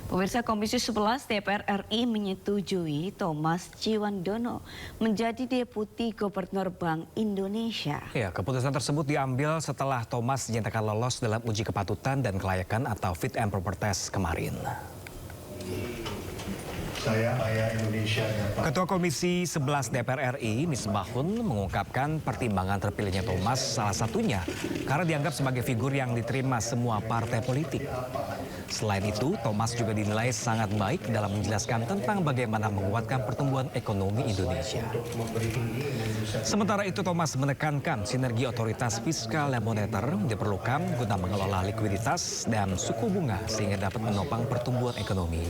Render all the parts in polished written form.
Pemirsa, Komisi 11 DPR RI menyetujui Thomas Ciwandono menjadi Deputi Gubernur Bank Indonesia. Ya, keputusan tersebut diambil setelah Thomas dinyatakan lolos dalam uji kepatutan dan kelayakan atau fit and proper test kemarin. Ketua Komisi 11 DPR RI, Misbahun, mengungkapkan pertimbangan terpilihnya Thomas salah satunya karena dianggap sebagai figur yang diterima semua partai politik. Selain itu, Thomas juga dinilai sangat baik dalam menjelaskan tentang bagaimana menguatkan pertumbuhan ekonomi Indonesia. Sementara itu, Thomas menekankan sinergi otoritas fiskal dan moneter diperlukan guna mengelola likuiditas dan suku bunga sehingga dapat menopang pertumbuhan ekonomi.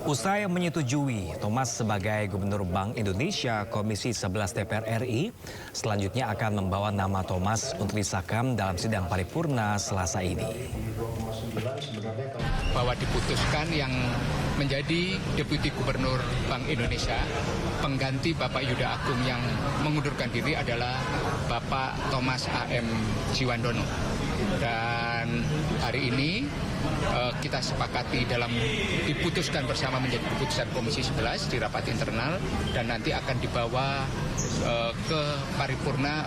Usai menyetujui Thomas sebagai Gubernur Bank Indonesia, Komisi 11 DPR RI selanjutnya akan membawa nama Thomas untuk disahkan dalam sidang paripurna Selasa ini. Bahwa diputuskan yang menjadi Deputi Gubernur Bank Indonesia, pengganti Bapak Yuda Agung yang mengundurkan diri adalah Bapak Thomas A.M. Ciwandono. Dan hari ini kita sepakati dalam diputuskan bersama menjadi keputusan Komisi 11 di rapat internal dan nanti akan dibawa ke paripurna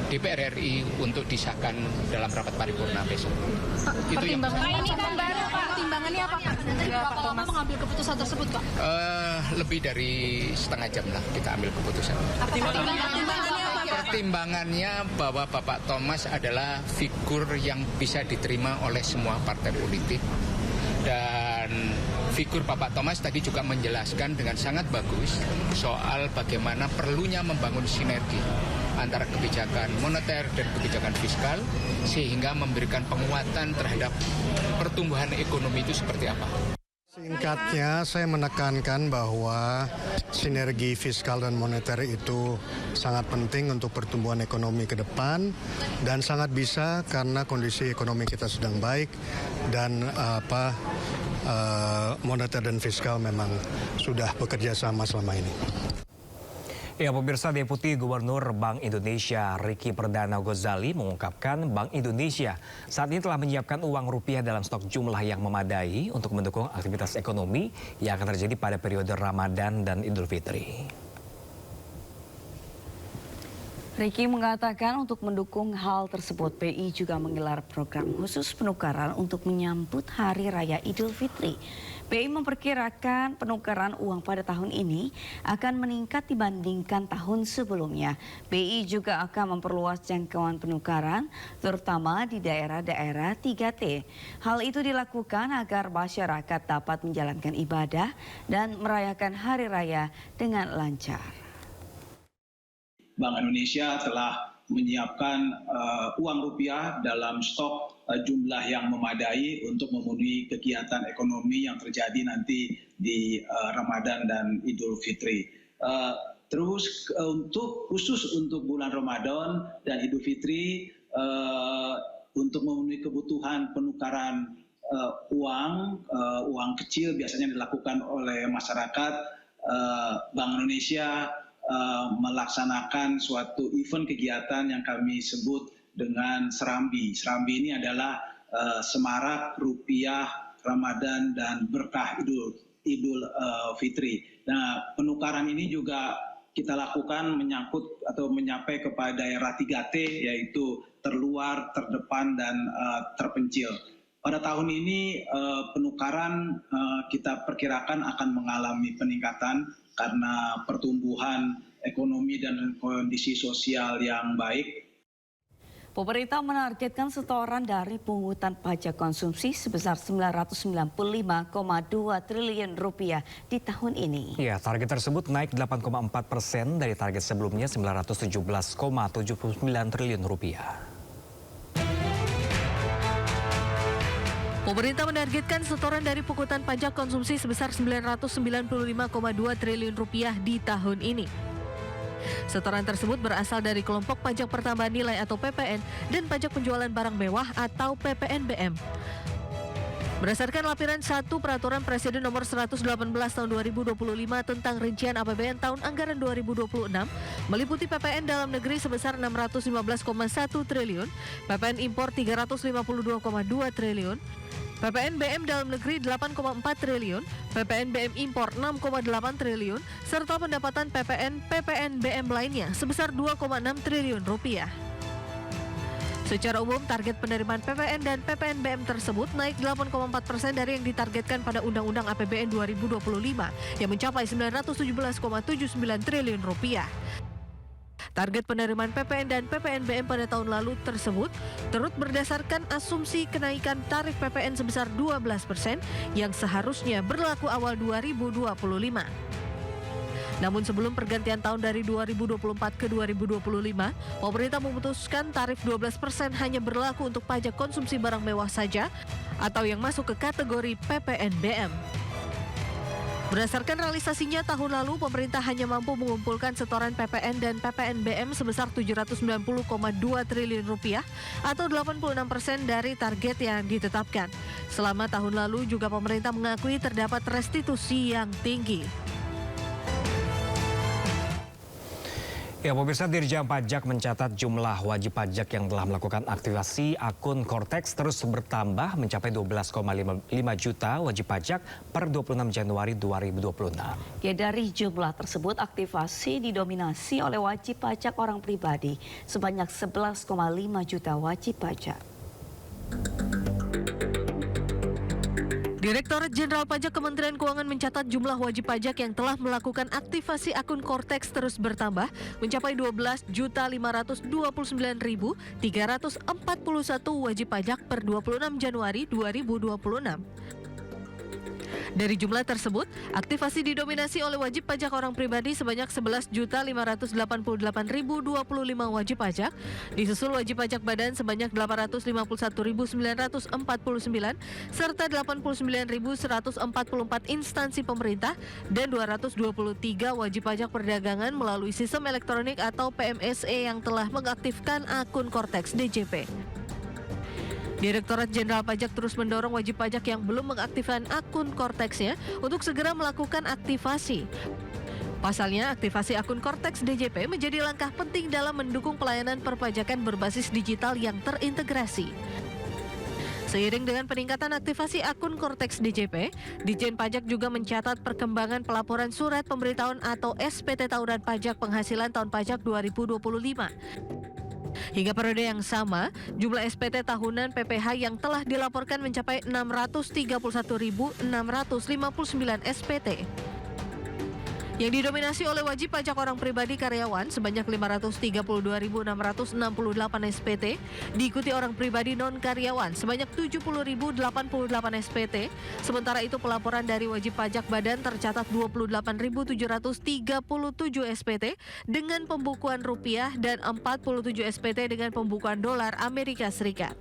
DPR RI untuk disahkan dalam rapat paripurna besok. Pertimbangannya apa, Pak? Berapa lama mengambil keputusan tersebut, Pak? Lebih dari setengah jam lah kita ambil keputusan. Pertimbangannya apa, Pak? Pertimbangannya bahwa Bapak Thomas adalah figur yang bisa diterima oleh semua partai politik. Dan figur Bapak Thomas tadi juga menjelaskan dengan sangat bagus soal bagaimana perlunya membangun sinergi antara kebijakan moneter dan kebijakan fiskal sehingga memberikan penguatan terhadap pertumbuhan ekonomi itu seperti apa. Singkatnya, saya menekankan bahwa sinergi fiskal dan moneter itu sangat penting untuk pertumbuhan ekonomi ke depan dan sangat bisa karena kondisi ekonomi kita sedang baik dan moneter dan fiskal memang sudah bekerja sama selama ini. Ya, pemirsa, Deputi Gubernur Bank Indonesia Ricky Perdana Ghazali mengungkapkan Bank Indonesia saat ini telah menyiapkan uang rupiah dalam stok jumlah yang memadai untuk mendukung aktivitas ekonomi yang akan terjadi pada periode Ramadan dan Idul Fitri. Ricky mengatakan untuk mendukung hal tersebut, BI juga menggelar program khusus penukaran untuk menyambut Hari Raya Idul Fitri. BI memperkirakan penukaran uang pada tahun ini akan meningkat dibandingkan tahun sebelumnya. BI juga akan memperluas jangkauan penukaran, terutama di daerah-daerah 3T. Hal itu dilakukan agar masyarakat dapat menjalankan ibadah dan merayakan Hari Raya dengan lancar. Bank Indonesia telah menyiapkan uang rupiah dalam stok jumlah yang memadai untuk memenuhi kegiatan ekonomi yang terjadi nanti di Ramadan dan Idul Fitri. Terus khusus untuk bulan Ramadan dan Idul Fitri untuk memenuhi kebutuhan penukaran uang kecil biasanya dilakukan oleh masyarakat, Bank Indonesia melaksanakan suatu event kegiatan yang kami sebut dengan Serambi. Serambi ini adalah semarak rupiah Ramadan dan berkah Idul Fitri. Nah, penukaran ini juga kita lakukan menyangkut atau menyampai kepada daerah 3T, yaitu terluar, terdepan, dan terpencil. Pada tahun ini penukaran kita perkirakan akan mengalami peningkatan karena pertumbuhan ekonomi dan kondisi sosial yang baik. Pemerintah menargetkan setoran dari pungutan pajak konsumsi sebesar 995,2 triliun rupiah di tahun ini. Ya, target tersebut naik 8,4% dari target sebelumnya 917,79 triliun rupiah. Pemerintah menargetkan setoran dari pungutan pajak konsumsi sebesar 995,2 triliun rupiah di tahun ini. Setoran tersebut berasal dari kelompok pajak pertambahan nilai atau PPN dan pajak penjualan barang mewah atau PPNBM. Berdasarkan lampiran 1 Peraturan Presiden Nomor 118 Tahun 2025 tentang rincian APBN tahun anggaran 2026, meliputi PPN dalam negeri sebesar 615,1 triliun, PPN impor 352,2 triliun, PPN BM dalam negeri 8,4 triliun, PPN BM impor 6,8 triliun, serta pendapatan PPN BM lainnya sebesar 2,6 triliun rupiah. Secara umum, target penerimaan PPN dan PPN BM tersebut naik 8,4% dari yang ditargetkan pada Undang-Undang APBN 2025 yang mencapai 917,79 triliun rupiah. Target penerimaan PPN dan PPN BM pada tahun lalu tersebut turut berdasarkan asumsi kenaikan tarif PPN sebesar 12% yang seharusnya berlaku awal 2025. Namun sebelum pergantian tahun dari 2024 ke 2025, pemerintah memutuskan tarif 12% hanya berlaku untuk pajak konsumsi barang mewah saja atau yang masuk ke kategori PPN BM. Berdasarkan realisasinya tahun lalu, pemerintah hanya mampu mengumpulkan setoran PPN dan PPN BM sebesar 790,2 triliun rupiah atau 86% dari target yang ditetapkan. Selama tahun lalu juga pemerintah mengakui terdapat restitusi yang tinggi. Ya, pemirsa, Dirjen Pajak mencatat jumlah wajib pajak yang telah melakukan aktivasi akun Cortex terus bertambah mencapai 12,5 juta wajib pajak per 26 Januari 2026. Ya, dari jumlah tersebut aktivasi didominasi oleh wajib pajak orang pribadi sebanyak 11,5 juta wajib pajak. Direktorat Jenderal Pajak Kementerian Keuangan mencatat jumlah wajib pajak yang telah melakukan aktivasi akun Cortex terus bertambah mencapai 12.529.341 wajib pajak per 26 Januari 2026. Dari jumlah tersebut, aktivasi didominasi oleh wajib pajak orang pribadi sebanyak 11.588.025 wajib pajak, disusul wajib pajak badan sebanyak 851.949, serta 89.144 instansi pemerintah dan 223 wajib pajak perdagangan melalui sistem elektronik atau PMSE yang telah mengaktifkan akun Cortex DJP. Direktorat Jenderal Pajak terus mendorong wajib pajak yang belum mengaktifkan akun Cortex-nya untuk segera melakukan aktivasi. Pasalnya, aktivasi akun Cortex DJP menjadi langkah penting dalam mendukung pelayanan perpajakan berbasis digital yang terintegrasi. Seiring dengan peningkatan aktivasi akun Cortex DJP, Ditjen Pajak juga mencatat perkembangan pelaporan surat pemberitahuan atau SPT tahunan pajak penghasilan tahun pajak 2025. Hingga periode yang sama, jumlah SPT tahunan PPh yang telah dilaporkan mencapai 631.659 SPT. Yang didominasi oleh wajib pajak orang pribadi karyawan sebanyak 532.668 SPT, diikuti orang pribadi non-karyawan sebanyak 70.088 SPT, sementara itu pelaporan dari wajib pajak badan tercatat 28.737 SPT dengan pembukuan rupiah dan 47 SPT dengan pembukuan dolar Amerika Serikat.